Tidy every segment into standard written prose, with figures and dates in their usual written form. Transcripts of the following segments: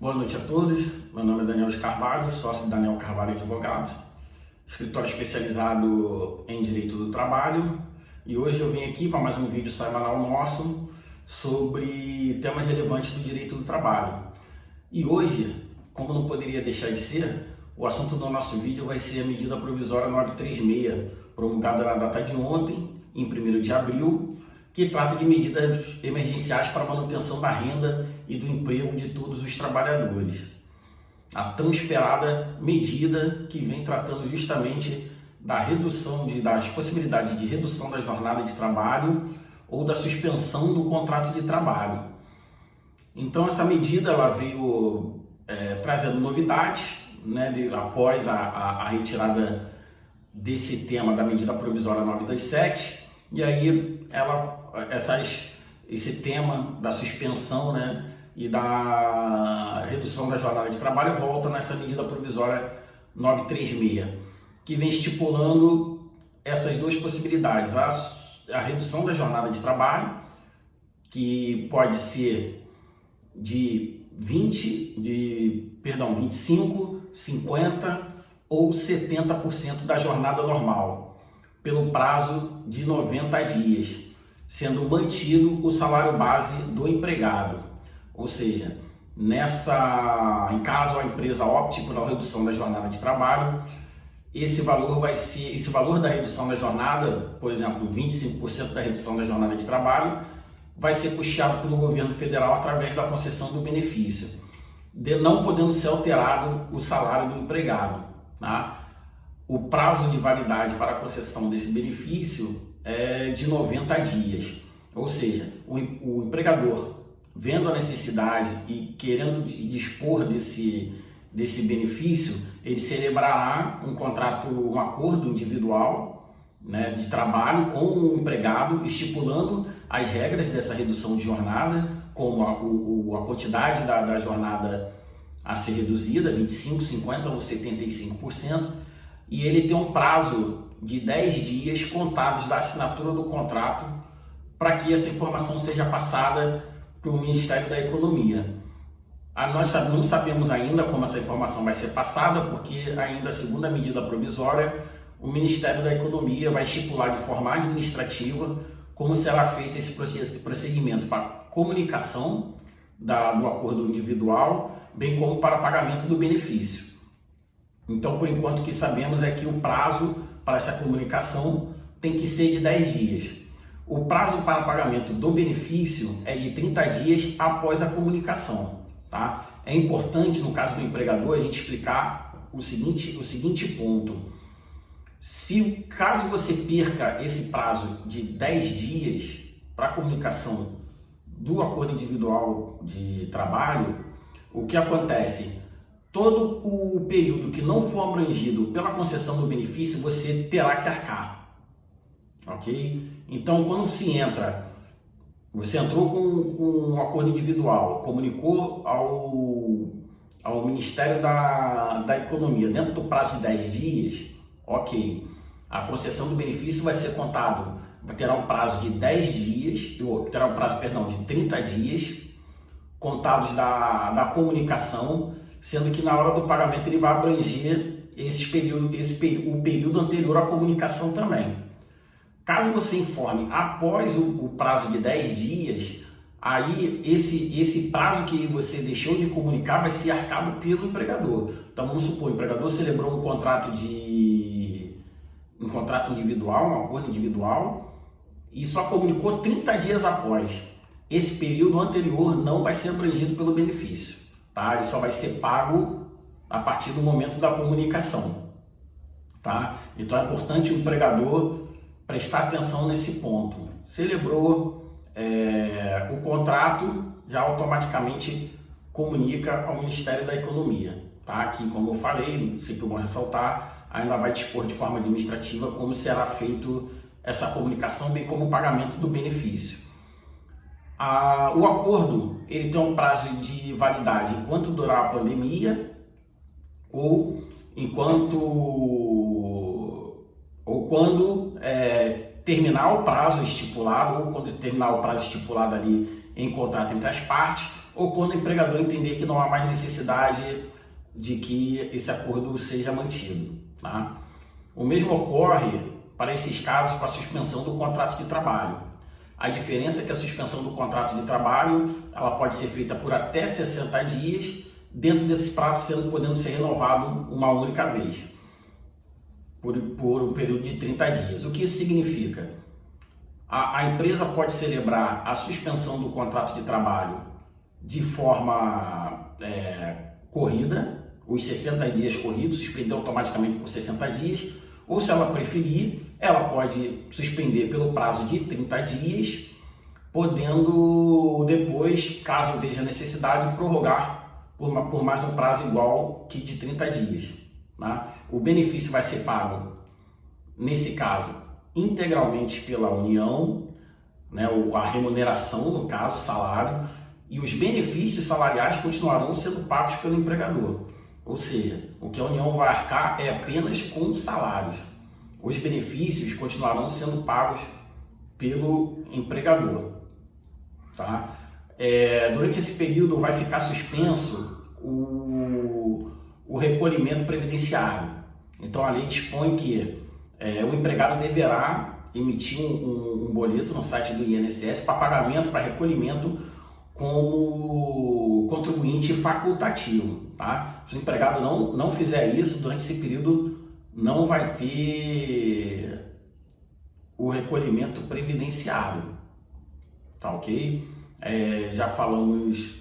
Boa noite a todos. Meu nome é Daniel de Carvalho, sócio de Daniel Carvalho Advogados, escritório especializado em Direito do Trabalho. E hoje eu vim aqui para mais um vídeo semanal nosso sobre temas relevantes do direito do trabalho. E hoje, como não poderia deixar de ser, o assunto do nosso vídeo vai ser a medida provisória 936, promulgada na data de ontem, em 1º de abril, que trata de medidas emergenciais para a manutenção da renda e do emprego de todos os trabalhadores. A tão esperada medida que vem tratando justamente da redução das possibilidades de redução da jornada de trabalho ou da suspensão do contrato de trabalho. Então essa medida ela veio trazendo novidades, né, após a retirada desse tema da medida provisória 927, e aí esse tema da suspensão, né, e da redução da jornada de trabalho volta nessa medida provisória 936, que vem estipulando essas duas possibilidades: a redução da jornada de trabalho, que pode ser de 25, 50 ou 70% da jornada normal, pelo prazo de 90 dias, sendo mantido o salário base do empregado. Ou seja, em caso a empresa opte por uma redução da jornada de trabalho, esse valor da redução da jornada, por exemplo, 25% da redução da jornada de trabalho, vai ser custeado pelo governo federal através da concessão do benefício, não podendo ser alterado o salário do empregado, tá? O prazo de validade para a concessão desse benefício é de 90 dias, ou seja, o empregador, vendo a necessidade e querendo dispor desse benefício, ele celebrará um acordo individual, né, de trabalho com o empregado, estipulando as regras dessa redução de jornada, como a quantidade da jornada a ser reduzida, 25, 50 ou 75%, e ele tem um prazo de 10 dias contados da assinatura do contrato para que essa informação seja passada para o Ministério da Economia. Nós não sabemos ainda como essa informação vai ser passada, porque ainda, segundo a medida provisória, o Ministério da Economia vai estipular de forma administrativa como será feito esse procedimento para comunicação do acordo individual, bem como para pagamento do benefício. Então, por enquanto, o que sabemos é que o prazo para essa comunicação tem que ser de 10 dias. O prazo para pagamento do benefício é de 30 dias após a comunicação, tá? É importante, no caso do empregador, a gente explicar o seguinte ponto. Caso você perca esse prazo de 10 dias para a comunicação do acordo individual de trabalho, o que acontece? Todo o período que não for abrangido pela concessão do benefício, você terá que arcar. Ok? Então, quando você entrou com um acordo individual, comunicou ao Ministério da Economia dentro do prazo de 10 dias, ok, a concessão do benefício vai ser contado, terá um prazo de 10 dias, de 30 dias, contados da comunicação, sendo que na hora do pagamento ele vai abranger o período anterior à comunicação também. Caso você informe após o prazo de 10 dias, aí esse prazo que você deixou de comunicar vai ser arcado pelo empregador. Então vamos supor, o empregador celebrou um contrato individual, um acordo individual, e só comunicou 30 dias após. Esse período anterior não vai ser abrangido pelo benefício, tá? Ele só vai ser pago a partir do momento da comunicação, tá? Então é importante o empregador prestar atenção nesse ponto. Celebrou o contrato, já automaticamente comunica ao Ministério da Economia, tá? Que, como eu falei, sempre bom ressaltar, ainda vai dispor de forma administrativa como será feito essa comunicação, bem como o pagamento do benefício. O acordo ele tem um prazo de validade enquanto durar a pandemia ou quando terminar o prazo estipulado, ou quando terminar o prazo estipulado ali em contrato entre as partes, ou quando o empregador entender que não há mais necessidade de que esse acordo seja mantido, tá? O mesmo ocorre para esses casos com a suspensão do contrato de trabalho. A diferença é que a suspensão do contrato de trabalho ela pode ser feita por até 60 dias, dentro desses prazos podendo ser renovado uma única vez, por um período de 30 dias. O que isso significa? A empresa pode celebrar a suspensão do contrato de trabalho de forma corrida, os 60 dias corridos, suspender automaticamente por 60 dias, ou se ela preferir, ela pode suspender pelo prazo de 30 dias, podendo depois, caso veja necessidade, prorrogar por mais um prazo igual que de 30 dias. Tá? O benefício vai ser pago, nesse caso, integralmente pela União, né? A remuneração, no caso, o salário, e os benefícios salariais continuarão sendo pagos pelo empregador. Ou seja, o que a União vai arcar é apenas com os salários. Os benefícios continuarão sendo pagos pelo empregador. Tá? Durante esse período vai ficar suspenso o recolhimento previdenciário. Então a lei dispõe que o empregado deverá emitir um boleto no site do INSS para pagamento, para recolhimento como contribuinte facultativo. Tá? Se o empregado não fizer isso, durante esse período não vai ter o recolhimento previdenciário. Tá ok? Já falamos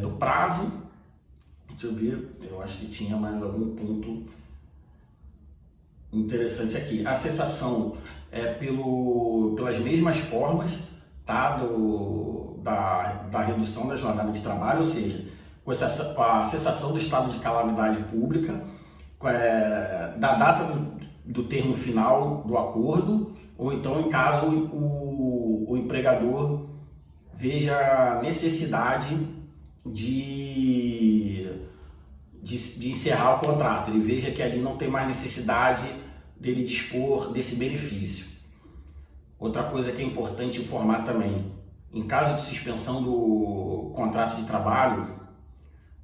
do prazo. Deixa eu ver, eu acho que tinha mais algum ponto interessante aqui. A cessação pelas mesmas formas, tá? Da redução da jornada de trabalho, ou seja, com a cessação do estado de calamidade pública, da data do termo final do acordo, ou então em caso o empregador veja necessidade de encerrar o contrato, ele veja que ali não tem mais necessidade dele dispor desse benefício. Outra coisa que é importante informar também, em caso de suspensão do contrato de trabalho,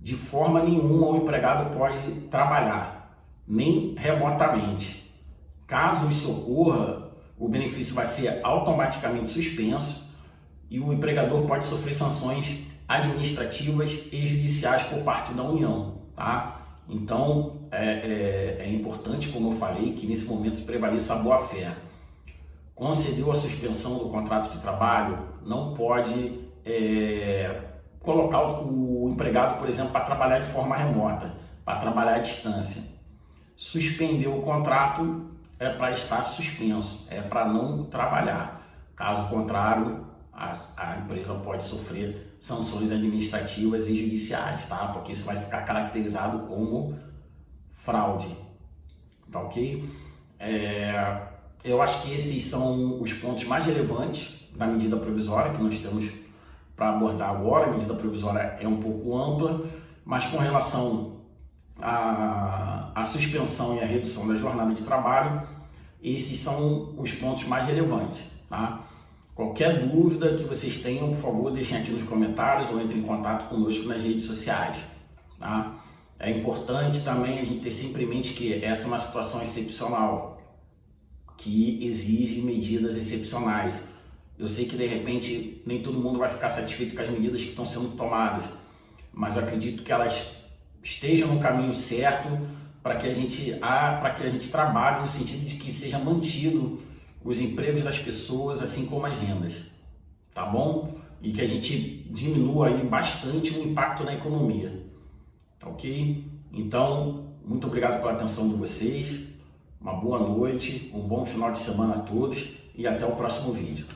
de forma nenhuma o empregado pode trabalhar, nem remotamente. Caso isso ocorra, o benefício vai ser automaticamente suspenso e o empregador pode sofrer sanções administrativas e judiciais por parte da União. Tá? Então, é importante, como eu falei, que nesse momento prevaleça a boa-fé. Concedeu a suspensão do contrato de trabalho, não pode colocar o empregado, por exemplo, para trabalhar de forma remota, para trabalhar à distância. Suspendeu o contrato é para estar suspenso, é para não trabalhar. Caso contrário, a empresa pode sofrer sanções administrativas e judiciais, tá? Porque isso vai ficar caracterizado como fraude, tá ok? Eu acho que esses são os pontos mais relevantes da medida provisória que nós temos para abordar agora. A medida provisória é um pouco ampla, mas com relação à suspensão e à redução da jornada de trabalho, esses são os pontos mais relevantes, tá? Qualquer dúvida que vocês tenham, por favor, deixem aqui nos comentários ou entrem em contato conosco nas redes sociais. Tá? É importante também a gente ter sempre em mente que essa é uma situação excepcional, que exige medidas excepcionais. Eu sei que de repente nem todo mundo vai ficar satisfeito com as medidas que estão sendo tomadas, mas eu acredito que elas estejam no caminho certo para que a gente trabalhe no sentido de que seja mantido os empregos das pessoas, assim como as rendas, tá bom? E que a gente diminua aí bastante o impacto na economia, tá ok? Então, muito obrigado pela atenção de vocês, uma boa noite, um bom final de semana a todos e até o próximo vídeo.